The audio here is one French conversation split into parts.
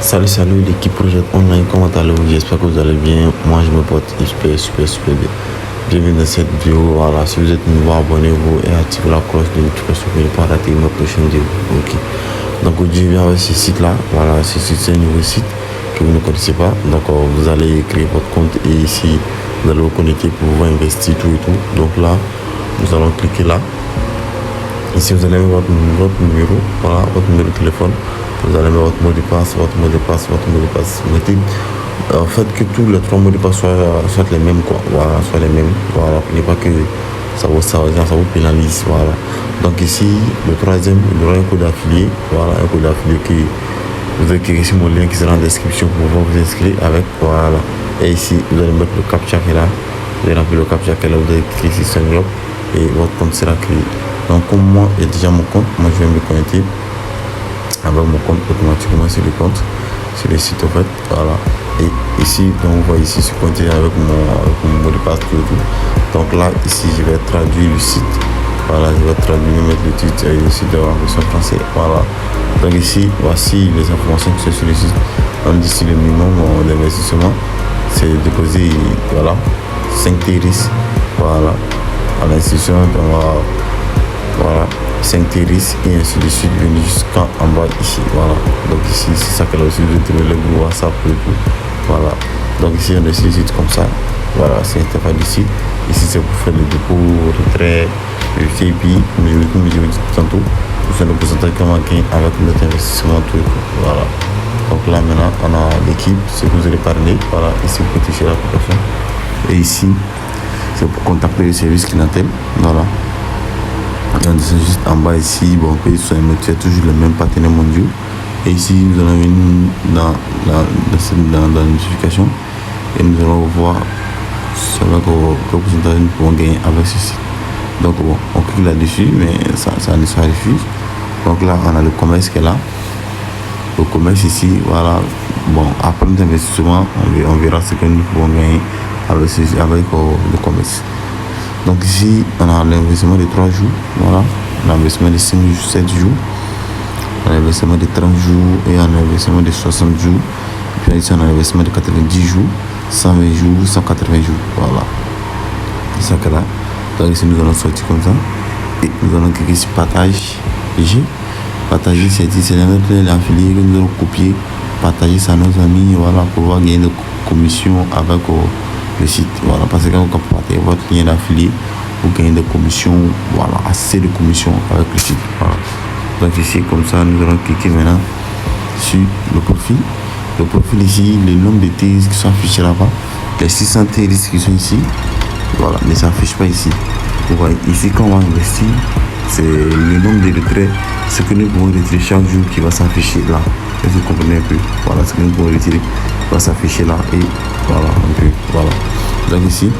Salut l'équipe Projet Online, comment allez-vous? J'espère que vous allez bien. Moi je me porte super bien. Bienvenue dans cette vidéo. Voilà, si vous êtes nouveau, abonnez-vous et activez la cloche de notification pour ne pas rater notre prochaine vidéo. Ok. Donc aujourd'hui je viens avec ce site là. Voilà, ce site c'est un nouveau site que vous ne connaissez pas. Donc vous allez créer votre compte et ici vous allez vous connecter pour pouvoir investir tout et tout. Donc là, nous allons cliquer là. Ici vous allez mettre votre numéro, voilà, votre numéro de téléphone. Vous allez mettre votre mot de passe. Mettez faites que tous les trois mots de passe soient les mêmes, quoi. Voilà, soient les mêmes. Voilà, pour ne pas que ça vous pénalise. Voilà. Donc ici, le troisième, il y aura un code affilié. Voilà, un code affilié qui vous allez cliquer sur mon lien qui sera en description pour pouvoir vous inscrire avec. Voilà. Et ici, vous allez mettre le captcha qui est là. Vous allez remplir le captcha qui est là. Vous allez cliquer sur Sign Up et votre compte sera créé. Donc comme moi j'ai déjà mon compte, moi je vais me connecter avec mon compte automatiquement sur le compte, sur le site en fait, voilà. Et ici, donc vous voyez ici, je suis connecté avec mon mot de passe tout et tout. Donc là, ici, je vais traduire le site. Voilà, je vais traduire, mettre le titre et le site en version français. Voilà. Donc ici, voici les informations qui sont sur le site. On dit ici le minimum d'investissement, c'est déposer, voilà, 5 TRIS. Voilà. À l'institution, on va, voilà, 5 TRIS et ainsi de suite, venir jusqu'en bas ici. Voilà. Donc ici, c'est ça que là aussi, vous trouvez le groupe WhatsApp et tout. Voilà. Donc ici, on a des sites comme ça. Voilà, c'est l'interface du site. Ici, c'est pour faire le dépôt, retrait, le CPI, comme je vous dis tantôt. Pour faire le pourcentage qu'on va gagner avec notre investissement, tout et tout. Voilà. Donc là, maintenant, on a l'équipe, ce que vous allez parler. Voilà, ici, vous pouvez toucher l'application. Et ici, c'est pour contacter le service clientèle. Voilà. Donc, c'est juste en bas ici, bon, pays sur MTL, toujours les mêmes partenaires mondiaux. Et ici, nous allons venir dans la notification et nous allons voir sur le pourcentage nous pouvons gagner avec ceci. Donc, bon, on clique là-dessus, mais ça refuse. Donc là, on a le commerce qui est là. Le commerce ici, voilà. Bon, après notre investissement, on verra ce que nous pouvons gagner avec le commerce. Donc ici, on a l'investissement de 3 jours, voilà, l'investissement de 5 jours, 7 jours, l'investissement de 30 jours et un investissement de 60 jours. Puis ici, on a l'investissement de 90 jours, 120 jours, 180 jours, voilà. C'est ça que là. Donc ici, nous allons sortir comme ça. Et nous allons cliquer sur partage. Ici, partager, c'est l'affilié que nous allons copier, partager ça à nos amis, voilà, pour pouvoir gagner de commissions avec le site, voilà, parce que quand vous partagez votre lien d'affilié, vous gagnez des commissions, voilà, assez de commissions avec le site, voilà. Donc ici, comme ça, nous allons cliquer maintenant sur le profil. Le profil ici, le nombre de TRIS qui sont affichés là-bas, les 600 TRIS qui sont ici, voilà, ne s'affichent pas ici. Vous voyez, ici, quand on va investir, c'est le nombre de retraits, ce que nous pouvons retirer chaque jour qui va s'afficher là. Est-ce que vous comprenez un peu? Voilà, ce que nous pouvons retirer va s'afficher là et voilà, un peu, voilà. Donc ici,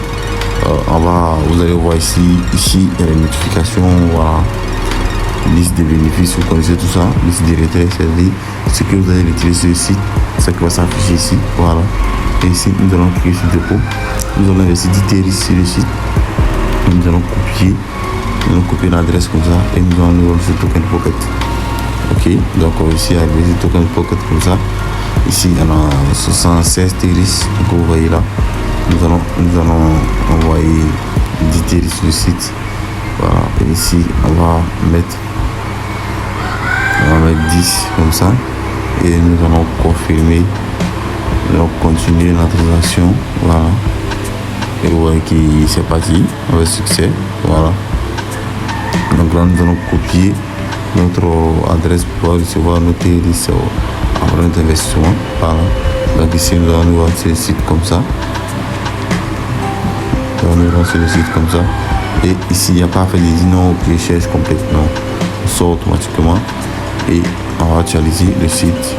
vous allez voir ici, il y a les notifications, voilà, liste des bénéfices, vous connaissez tout ça, liste des retraits, c'est-à-dire ce que vous allez retirer sur le site, ce qui va s'afficher ici, voilà. Et ici, nous allons cliquer sur dépôt, nous allons investir 10 TRIS sur le site, nous allons copier l'adresse comme ça et nous allons sur Token Pocket. Ok, donc ici, avec Token Pocket comme ça, ici, il y en a 76 TRIS, donc vous voyez là, nous allons envoyer 10 TRIS sur le site. Voilà, et ici, on va mettre 10 comme ça, et nous allons confirmer, nous allons continuer la transaction, voilà. Et vous voyez que c'est parti, avec succès, voilà. Donc là, nous allons copier notre adresse pour recevoir nos TRIS après notre investissement, voilà. Donc ici, nous allons voir sur le site comme ça. Nous allons sur le site comme ça. Et ici, il n'y a pas à faire des non ou recherche complète, non. On sort automatiquement et on va actualiser le site.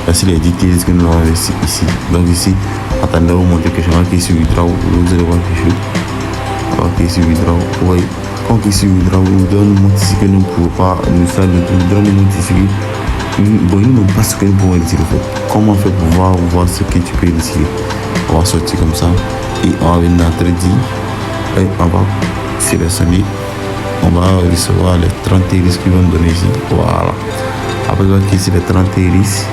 Voici les détails que nous avons investi ici. Donc ici, attendez vous montrer quelque chose qui est sur Withdraw. Vous allez voir quelque chose. On va cliquer sur Withdraw. Vous voyez, quand on clique sur Withdraw, vous donne nous ici que nous ne pouvons pas nous faire le tout. Nous montre ici. Bon, il ne montre pas ce que nous pouvons retirer. Comment faire pour voir ce que tu peux retirer. On va sortir comme ça et on va venir dans Trading et on va sélectionner. On va recevoir les 30 risques qu'ils vont nous donner ici. Voilà. Après, on va cliquer sur les 30 risques.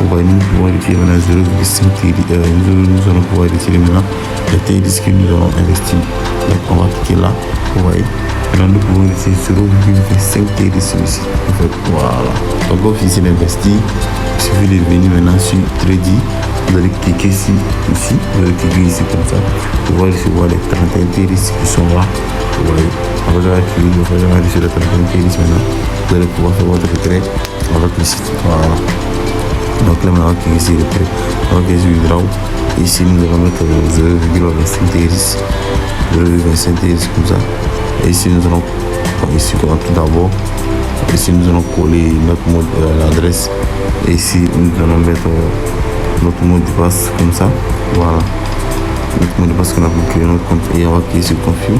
Vous voyez, nous pouvons retirer maintenant 0,5 TD. Nous allons pouvoir retirer maintenant les TD que nous allons investir. Donc on va cliquer là. Vous voyez. Maintenant nous pouvons retirer 0,25 TD ici. En fait, voilà. Donc on finit d'investir. Il suffit de venir maintenant sur Trade. Vous allez cliquer ici. Vous allez cliquer ici comme ça. Vous allez recevoir les 31 TD qui sont là. Vous voyez. Après avoir cliqué, vous allez reçu les 31 TD maintenant. Vous allez pouvoir faire votre retrait avec le site. Voilà. Donc là maintenant on va cliquer ici retrait. On va cliquer sur Withdraw. Ici nous allons mettre 0,25 TD. 0,25 TD comme ça. Et ici nous allons ici tout d'abord. Ici nous allons coller notre mot l'adresse. Et ici nous allons mettre notre mot de passe comme ça. Voilà. Notre mot de passe qu'on a pour créer notre compte. Et on va cliquer sur Confirm.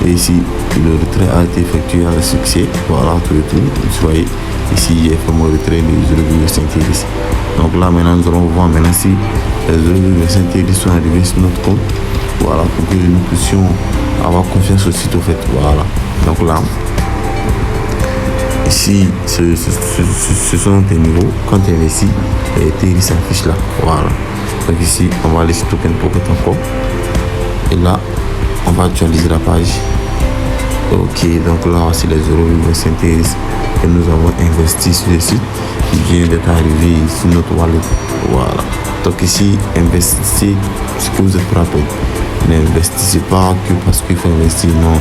Et ici le retrait a été effectué avec succès. Voilà tout et tout. Vous voyez ici j'ai fait mon retrait de 0,5 TD. Donc là maintenant nous allons voir maintenant si les 0,5 TD sont arrivés sur notre compte. Voilà, pour que nous puissions avoir confiance au site au fait. Voilà. Donc là, ici, ce sont tes niveaux. Quand tu investis, TD s'affiche là. Voilà. Donc ici, on va aller sur Token Pocket encore. Et là, on va actualiser la page. Ok, donc là, voici les 0,25 TD que nous avons investi sur le site. Qui vient d'être arrivé sur notre wallet. Voilà. Donc ici, investissez ce que vous êtes prêt à payer. N'investissez pas que parce qu'il faut investir, non.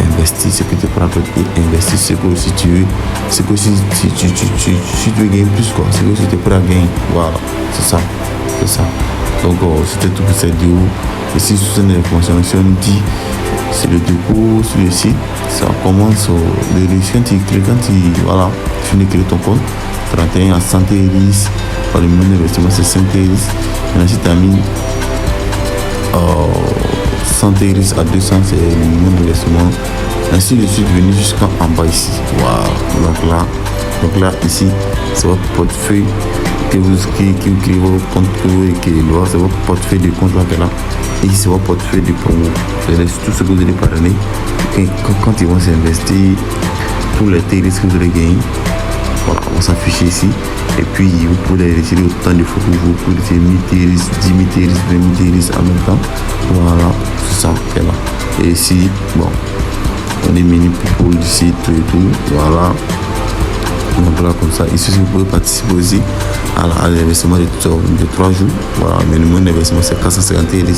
Investis ce que tu es prêt à payer. Investis ce que si tu veux. C'est que si tu veux gagner plus, quoi. C'est que si tu es prêt à gagner. Voilà. C'est ça. C'est ça. Donc, c'était tout pour cette vidéo. Ici, sur cette information, si on dit, c'est le dépôt sur le site. Ça commence quand tu voilà, tu finis de créer ton compte. 31 à 100 TD. Par le minimum d'investissement, c'est 5 TD. Maintenant, si tu as mis 100 TD à 200, c'est le minimum d'investissement. Ainsi de suite, venir jusqu'en bas ici. Wow. Donc là, ici, c'est votre portefeuille que vous créez votre compte, c'est votre portefeuille de compte là. Et ici, c'est votre portefeuille de promo. C'est tout ce que vous allez parler. Et quand ils vont s'investir, tous les TD que vous allez gagner, voilà, on va s'afficher ici. Et puis, vous pouvez les retirer autant de fois que vous pouvez retirer 1000 TD, 10 000 TD, 20 000 TD en même temps. Voilà, c'est ça qui est là. Et ici, bon, on est mini pour ici, tout et tout. Voilà. Donc là, comme ça, ici, vous pouvez participer aussi à l'investissement de 3 jours. Voilà, mais le minimum d'investissement, c'est 450 TD.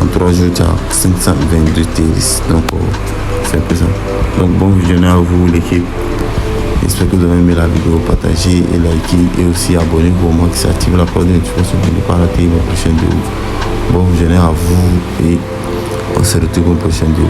En 3 jours, tu as 522 TD. Donc, c'est un peu ça. Donc, bon visionnage à vous, l'équipe. J'espère que vous avez aimé la vidéo, partagez et likez et aussi abonnez-vous au max, activez la cloche de notification pour ne pas rater ma prochaine vidéo. Bon visionnage à vous et on se retrouve pour une prochaine vidéo.